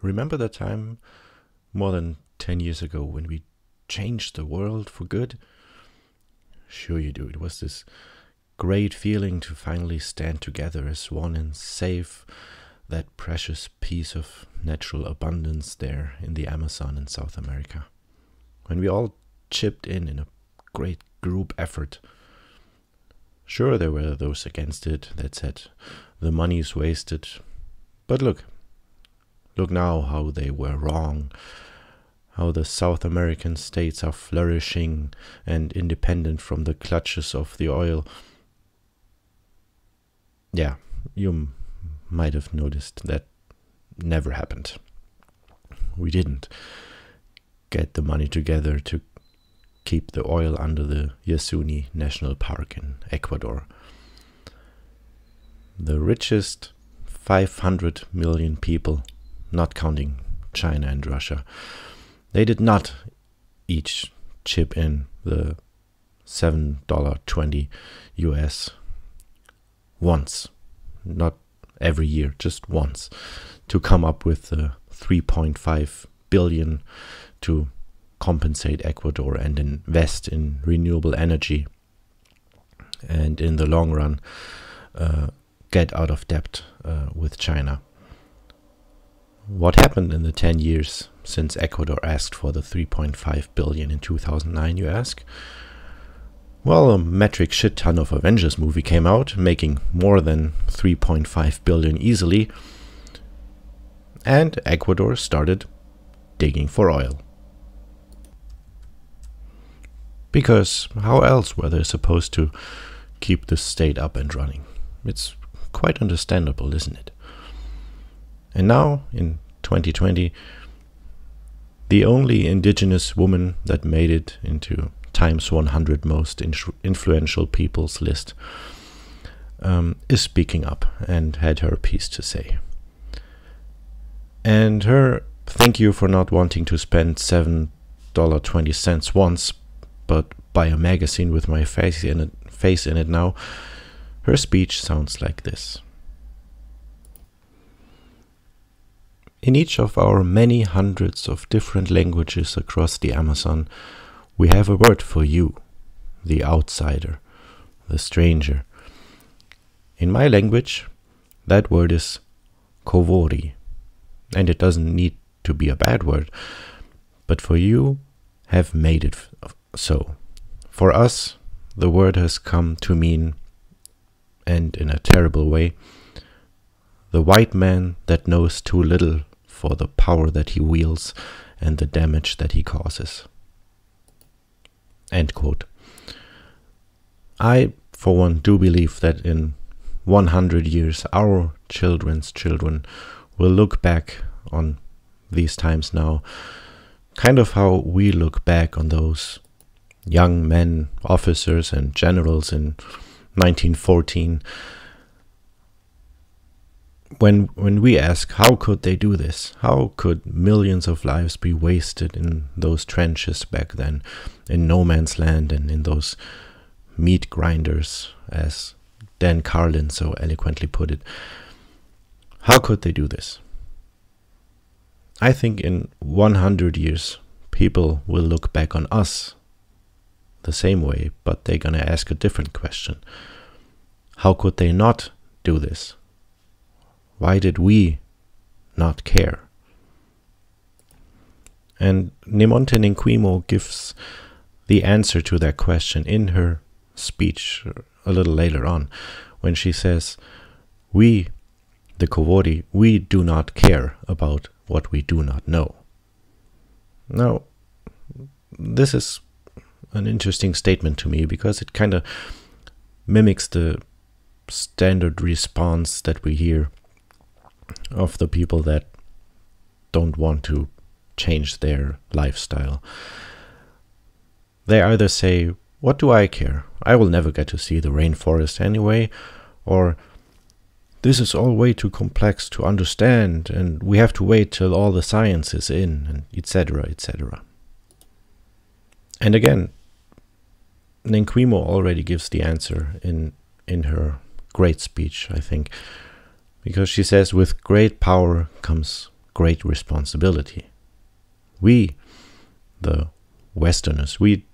Remember that time more than 10 years ago when we changed the world for good? Sure you do. It was this great feeling to finally stand together as one and save that precious piece of natural abundance there in the Amazon in South America. When we all chipped in a great group effort. Sure, there were those against it that said the money is wasted. But look now how they were wrong. How the South American states are flourishing and independent from the clutches of the oil. Yeah, you might have noticed that never happened. We didn't get the money together to keep the oil under the Yasuni National Park in Ecuador. The richest 500 million people, not counting China and Russia, they did not each chip in the $7.20 US once, not every year, just once, to come up with the 3.5 billion to compensate Ecuador and invest in renewable energy and in the long run get out of debt with China. What happened in the 10 years since Ecuador asked for the 3.5 billion in 2009, you ask? Well, a metric shit ton of Avengers movie came out, making more than 3.5 billion easily, and Ecuador started digging for oil. Because how else were they supposed to keep the state up and running? It's quite understandable, isn't it? And now, in 2020, the only indigenous woman that made it into Time's 100 most influential people's list is speaking up and had her piece to say. And her thank you for not wanting to spend $7.20 once, but buy a magazine with my face in it now, her speech sounds like this. In each of our many hundreds of different languages across the Amazon, we have a word for you, the outsider, the stranger. In my language, that word is Cowori, and it doesn't need to be a bad word, but for you have made it so. For us, the word has come to mean, and in a terrible way, the white man that knows too little for the power that he wields and the damage that he causes. End quote. I, for one, do believe that in 100 years our children's children will look back on these times now, kind of how we look back on those young men, officers and generals in 1914, when we ask, how could they do this? How could millions of lives be wasted in those trenches back then, in no man's land and in those meat grinders, as Dan Carlin so eloquently put it? How could they do this? I think in 100 years, people will look back on us the same way, but they're gonna ask a different question. How could they not do this? Why did we not care? And Nemonte Nenquimo gives the answer to that question in her speech a little later on, when she says, we, the Cowori, we do not care about what we do not know. Now, this is an interesting statement to me because it kind of mimics the standard response that we hear of the people that don't want to change their lifestyle. They either say, what do I care? I will never get to see the rainforest anyway, or this is all way too complex to understand and we have to wait till all the science is in, and etc., etc. And again, Nenquimo already gives the answer in her great speech, I think, because she says, with great power comes great responsibility. We, the Westerners, we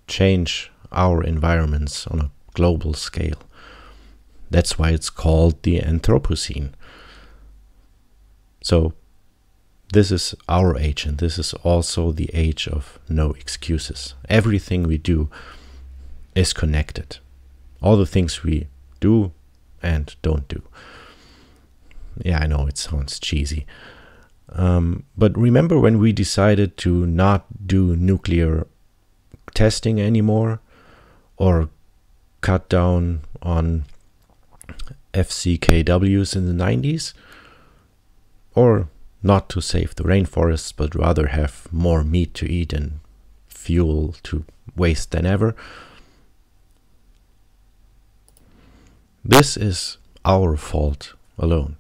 change our environments on a global scale. That's why it's called the Anthropocene. So this is our age, and this is also the age of no excuses. Everything we do is connected. All the things we do and don't do. Yeah, I know it sounds cheesy. But remember when we decided to not do nuclear testing anymore, or cut down on FCKWs in the 90s? Or not to save the rainforests, but rather have more meat to eat and fuel to waste than ever? This is our fault alone.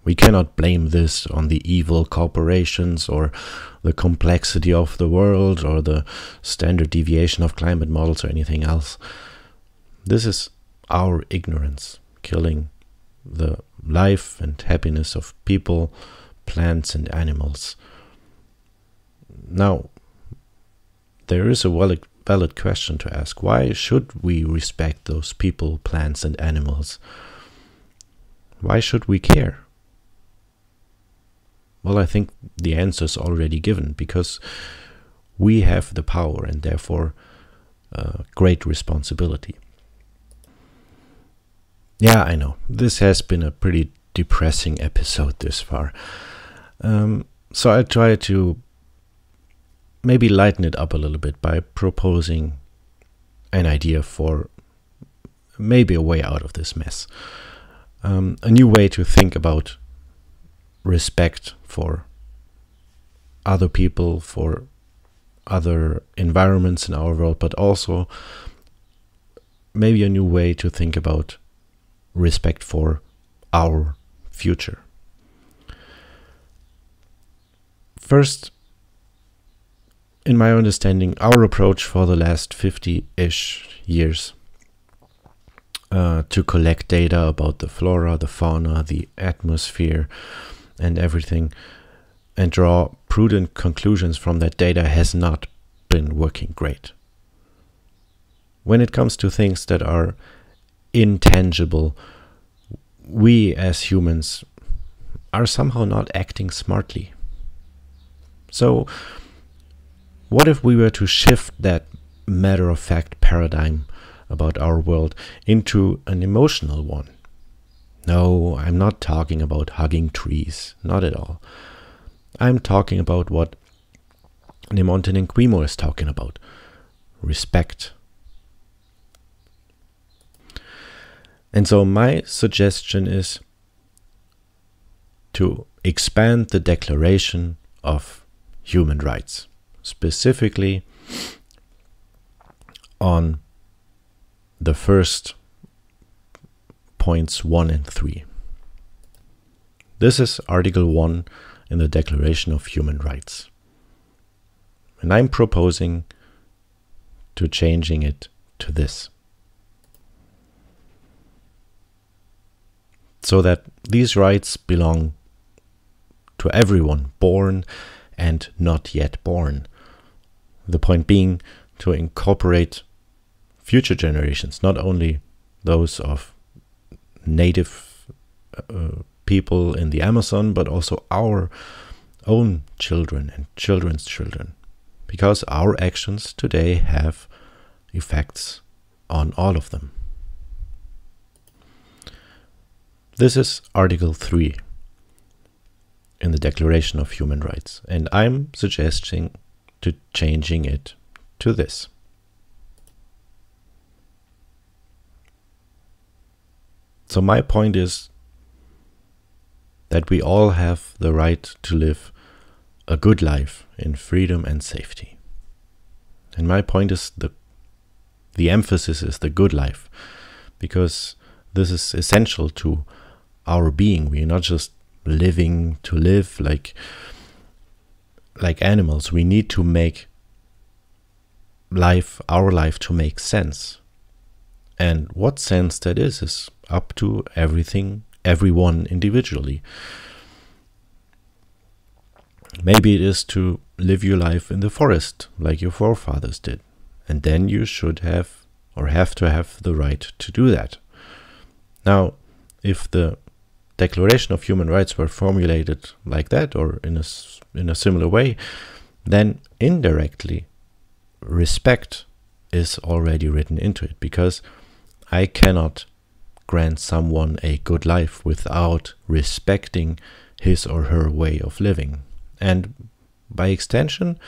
We cannot blame this on the evil corporations or the complexity of the world or the standard deviation of climate models or anything else. This is our ignorance, killing the life and happiness of people, plants and animals. Now, there is a valid question to ask. Why should we respect those people, plants and animals? Why should we care? Well, I think the answer is already given, because we have the power and therefore great responsibility. Yeah, I know, this has been a pretty depressing episode this far. So I'll try to maybe lighten it up a little bit by proposing an idea for maybe a way out of this mess. A new way to think about respect for other people, for other environments in our world, but also maybe a new way to think about respect for our future. First, in my understanding, our approach for the last 50-ish years to collect data about the flora, the fauna, the atmosphere, and everything, and draw prudent conclusions from that data has not been working great. When it comes to things that are intangible, we as humans are somehow not acting smartly. So, what if we were to shift that matter-of-fact paradigm about our world into an emotional one? No, I'm not talking about hugging trees, not at all. I'm talking about what Nemonte Nenquimo is talking about: respect. And so my suggestion is to expand the Declaration of Human Rights, specifically on the first points 1 and 3. This is Article 1 in the Declaration of Human Rights. And I'm proposing to changing it to this, so that these rights belong to everyone, born and not yet born. The point being to incorporate future generations, not only those of native people in the Amazon, but also our own children and children's children, because our actions today have effects on all of them. This is Article 3 in the Declaration of Human Rights, and I'm suggesting to changing it to this. So my point is that we all have the right to live a good life in freedom and safety. And my point is the emphasis is the good life, because this is essential to our being. We are not just living to live like animals. We need to make our life to make sense. And what sense that is up to everyone individually. Maybe it is to live your life in the forest like your forefathers did. And then you should have or have to have the right to do that. Now, if the Declaration of Human Rights were formulated like that or in a similar way, then indirectly respect is already written into it, because I cannot grant someone a good life without respecting his or her way of living. And by extension,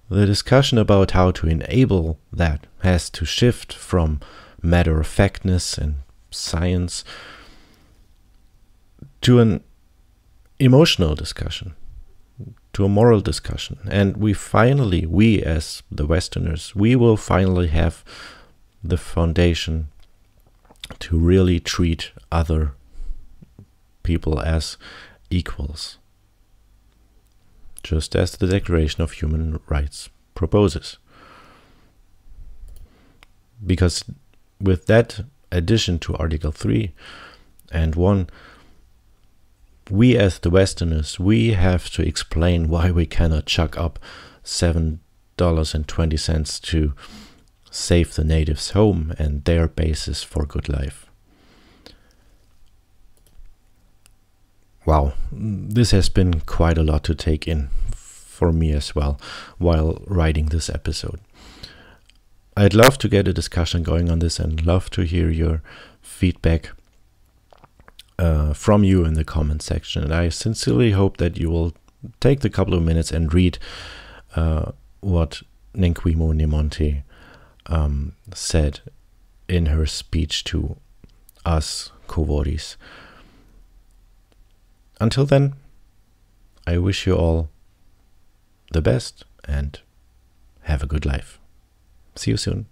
the discussion about how to enable that has to shift from matter-of-factness and science to an emotional discussion, to a moral discussion. And we as the Westerners, we will finally have the foundation to really treat other people as equals, just as the Declaration of Human Rights proposes. Because with that addition to Article 3 and 1, we as the Westerners, we have to explain why we cannot chuck up $7.20 to save the natives' home and their basis for good life. Wow, this has been quite a lot to take in for me as well while writing this episode. I'd love to get a discussion going on this and love to hear your feedback from you in the comment section. And I sincerely hope that you will take the couple of minutes and read what Nenquimo Nemonte said in her speech to us Coworis. Until then, I wish you all the best and have a good life. See you soon.